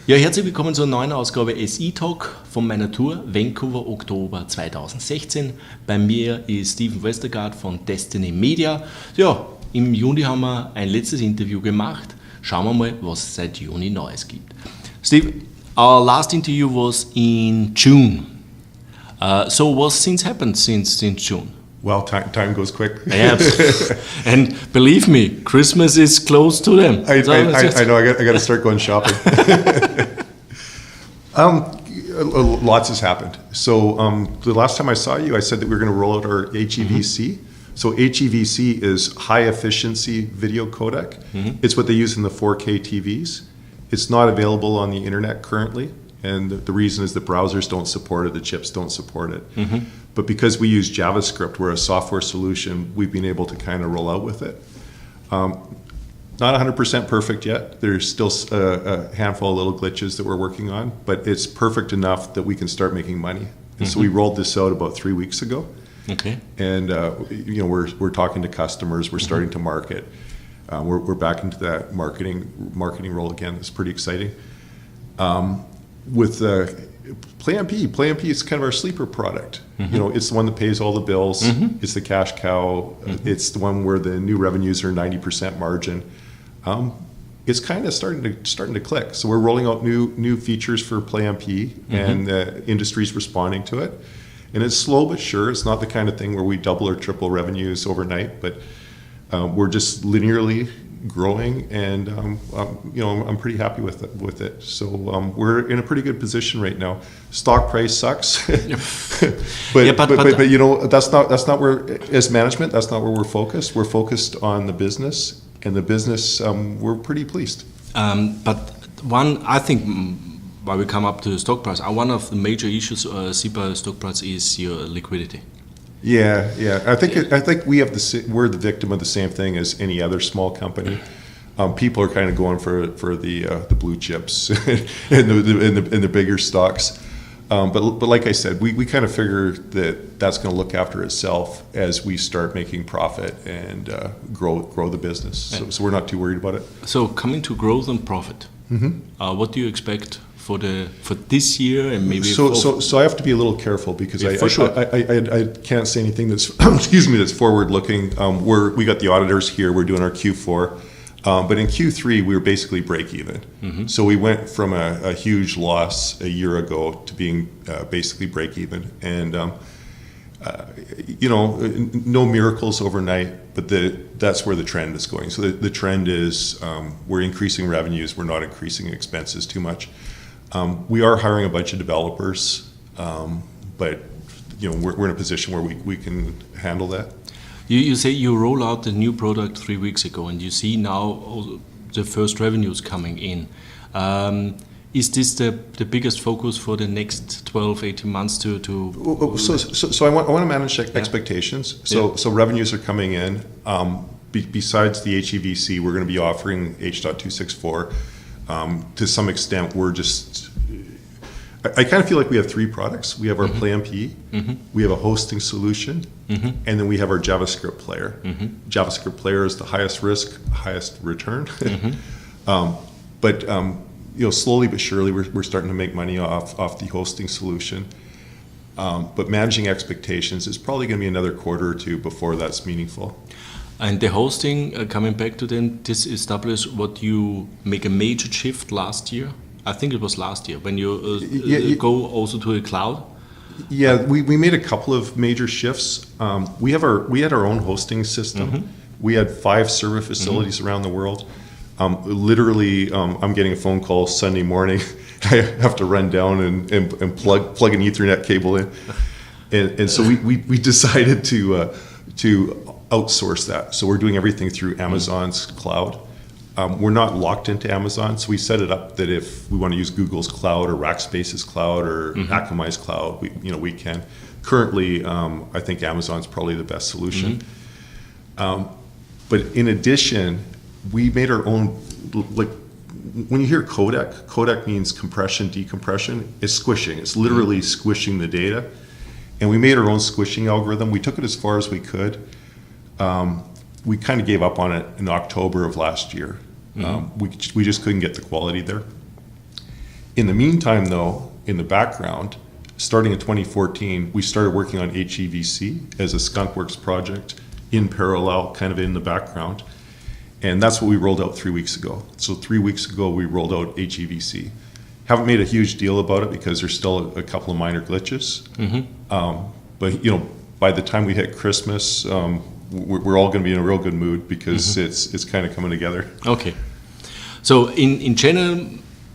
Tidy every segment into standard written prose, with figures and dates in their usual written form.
Ja, herzlich willkommen zur neuen Ausgabe SI Talk von meiner Tour Vancouver, Oktober 2016. Bei mir ist Vestergaard von Destiny Media. Ja, im Juni haben wir ein letztes Interview gemacht. Schauen wir mal, was es seit Juni Neues gibt. Steve, our last interview was in June. So what's since happened since June? Well, time goes quick. Yeah, and believe me, Christmas is close to them. I know. I got to start going shopping. Lots has happened. So the last time I saw you, I said that we were going to roll out our HEVC. So HEVC is high efficiency video codec. It's what they use in the 4K TVs. It's not available on the internet currently. And the reason is that browsers don't support it, the chips don't support it. But because we use JavaScript, we're a software solution, we've been able to kind of roll out with it. Not 100% perfect yet. There's still a handful of little glitches that we're working on, but it's perfect enough that we can start making money. And so we rolled this out about 3 weeks ago. Okay. And we're talking to customers, we're starting to market. We're back into that marketing role again. It's pretty exciting. With PlayMP is kind of our sleeper product. It's the one that pays all the bills. It's the cash cow. It's the one where the new revenues are 90% margin. It's kind of starting to click. So we're rolling out new features for PlayMP, and the industry's responding to it. And it's slow but sure. It's not the kind of thing where we double or triple revenues overnight, but we're just linearly growing, and I'm pretty happy with it. So we're in a pretty good position right now. Stock price sucks, but that's not where, as management, that's not where we're focused. We're focused on the business, and the business we're pretty pleased. But one, I think, while we come up to the stock price, one of the major issues SIPA stock price is your liquidity. Yeah. I think we're the victim of the same thing as any other small company. People are kind of going for the blue chips and the bigger stocks. But like I said, we kind of figure that that's going to look after itself as we start making profit and grow the business. So we're not too worried about it. So coming to growth and profit, what do you expect for this year and maybe? So I have to be a little careful because I can't say anything that's that's forward looking. We got the auditors here. We're doing our Q4, but in Q3 we were basically break even. So we went from a huge loss a year ago to being basically break even, and no miracles overnight, but that's where the trend is going. So the trend is we're increasing revenues. We're not increasing expenses too much. We are hiring a bunch of developers, but we're in a position where we can handle that. You say you roll out the new product 3 weeks ago, and you see now the first revenues coming in. Is this the biggest focus for the next 12, 18 months to? So I want to manage expectations. So revenues are coming in. Besides the HEVC, we're going to be offering H.264. To some extent, I kind of feel like we have 3 products. We have our PlayMP, we have a hosting solution, and then we have our JavaScript player. JavaScript player is the highest risk, highest return. But slowly but surely, we're starting to make money off the hosting solution. But managing expectations is probably going to be another quarter or 2 before that's meaningful. And the hosting, coming back to them, this established what you make a major shift last year. I think it was last year when you go also to the cloud. Yeah, we made a couple of major shifts. We had our own hosting system. We had 5 server facilities around the world. Literally, I'm getting a phone call Sunday morning. I have to run down and plug an Ethernet cable in, and so we decided to outsource that. So we're doing everything through Amazon's cloud. We're not locked into Amazon, so we set it up that if we want to use Google's cloud or Rackspace's cloud or Akamai's cloud, we can. Currently, I think Amazon's probably the best solution. But in addition, we made our own. Like when you hear codec means compression, decompression. It's squishing. It's literally squishing the data, and we made our own squishing algorithm. We took it as far as we could. We kind of gave up on it in October of last year. We just couldn't get the quality there. In the meantime, though, in the background, starting in 2014, we started working on HEVC as a skunkworks project in parallel, kind of in the background. And that's what we rolled out 3 weeks ago. So 3 weeks ago, we rolled out HEVC. Haven't made a huge deal about it because there's still a couple of minor glitches. But by the time we hit Christmas, we're all going to be in a real good mood because it's kind of coming together. Okay. So in general,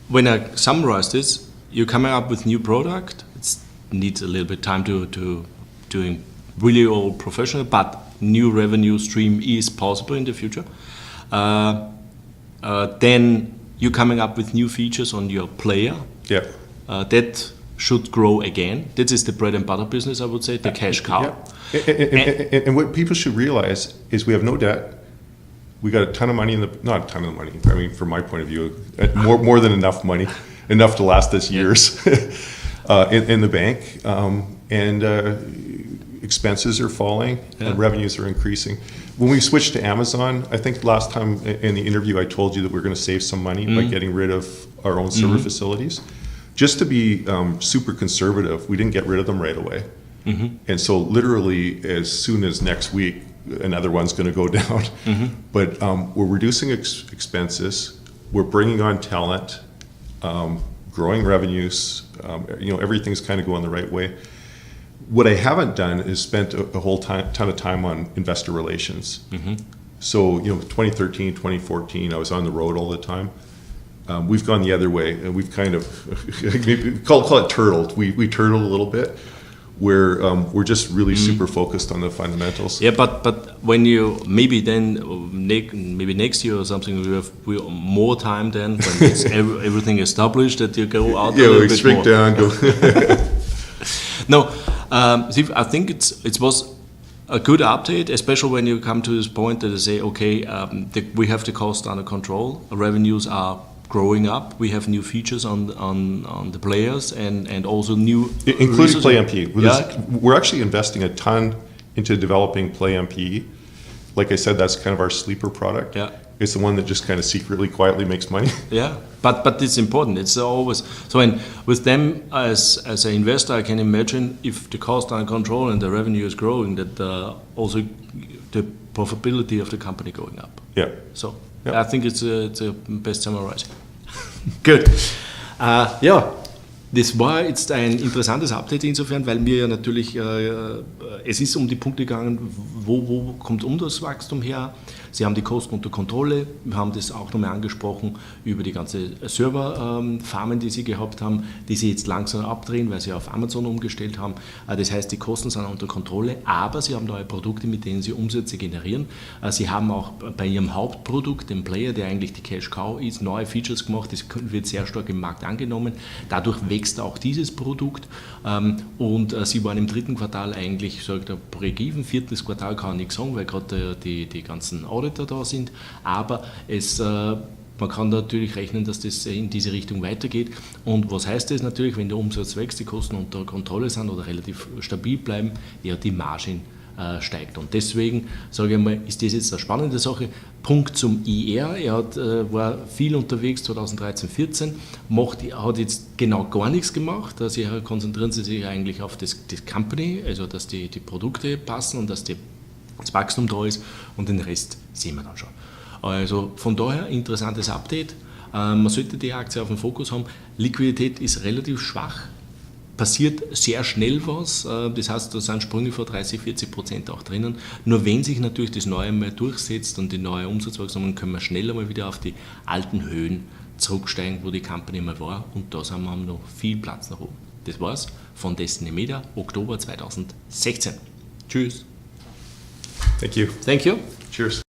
when I summarize this, you're coming up with new product. It needs a little bit time to doing really all professional, but new revenue stream is possible in the future. Then you're coming up with new features on your player. Yeah. That should grow again. This is the bread and butter business, I would say, the cash cow. Yeah. And what people should realize is we have no debt. We got a ton of money not a ton of money. I mean, from my point of view, more than enough money, enough to last us years in the bank. And expenses are falling and revenues are increasing. When we switched to Amazon, I think last time in the interview I told you that we're going to save some money by getting rid of our own server facilities. Just to be super conservative, we didn't get rid of them right away. And so literally as soon as next week, another one's going to go down. But we're reducing expenses, we're bringing on talent, growing revenues, everything's kind of going the right way. What I haven't done is spent a whole ton of time on investor relations. So, 2013, 2014, I was on the road all the time. We've gone the other way, and we've kind of, call it turtled. We turtled a little bit, where we're just really super focused on the fundamentals. Yeah, but when you, maybe next year or something, we have more time then, when it's everything established, that you go out a little bit more. Down, go. No, I think it was a good update, especially when you come to this point that you say, okay, we have the cost under control, revenues are growing up, we have new features on the players and also new... Including Play MP. We're actually investing a ton into developing Play MP. Like I said, that's kind of our sleeper product. Yeah. It's the one that just kind of secretly, quietly makes money. Yeah, but it's important. It's always so. And with them as an investor, I can imagine if the costs are under control and the revenue is growing, that also the profitability of the company going up. Yeah. So I think it's a best summarizing. Good. Das war jetzt ein interessantes Update insofern, weil mir ja natürlich, es ist um die Punkte gegangen, wo kommt das Wachstum her? Sie haben die Kosten unter Kontrolle, wir haben das auch nochmal angesprochen über die ganze Serverfarmen, die Sie gehabt haben, die Sie jetzt langsam abdrehen, weil Sie auf Amazon umgestellt haben. Das heißt, die Kosten sind unter Kontrolle, aber Sie haben neue Produkte, mit denen Sie Umsätze generieren. Sie haben auch bei Ihrem Hauptprodukt, dem Player, der eigentlich die Cash Cow ist, neue Features gemacht, das wird sehr stark im Markt angenommen. Dadurch wächst auch dieses Produkt und Sie waren im dritten Quartal eigentlich, sagt der Break-Even, viertes Quartal kann ich nichts sagen, weil gerade die ganzen Auditor da sind, aber man kann natürlich rechnen, dass das in diese Richtung weitergeht. Und was heißt das natürlich, wenn der Umsatz wächst, die Kosten unter Kontrolle sind oder relativ stabil bleiben, ja, die Margin steigt. Und deswegen, sage ich mal, ist das jetzt eine spannende Sache. Punkt zum IR, war viel unterwegs 2013, 2014, hat jetzt genau gar nichts gemacht. Also konzentrieren Sie sich eigentlich auf das Company, also dass die Produkte passen und dass das Wachstum da ist und den Rest sehen wir dann schon. Also von daher interessantes Update. Man sollte die Aktie auf dem Fokus haben. Liquidität ist relativ schwach. Passiert sehr schnell was, das heißt, da sind Sprünge von 30-40% auch drinnen. Nur wenn sich natürlich das Neue mal durchsetzt und die neue Umsatzwachstum, können wir schneller mal wieder auf die alten Höhen zurücksteigen, wo die Company mal war. Und da haben wir noch viel Platz nach oben. Das war's von Destiny Media, Oktober 2016. Tschüss. Thank you. Thank you. Cheers.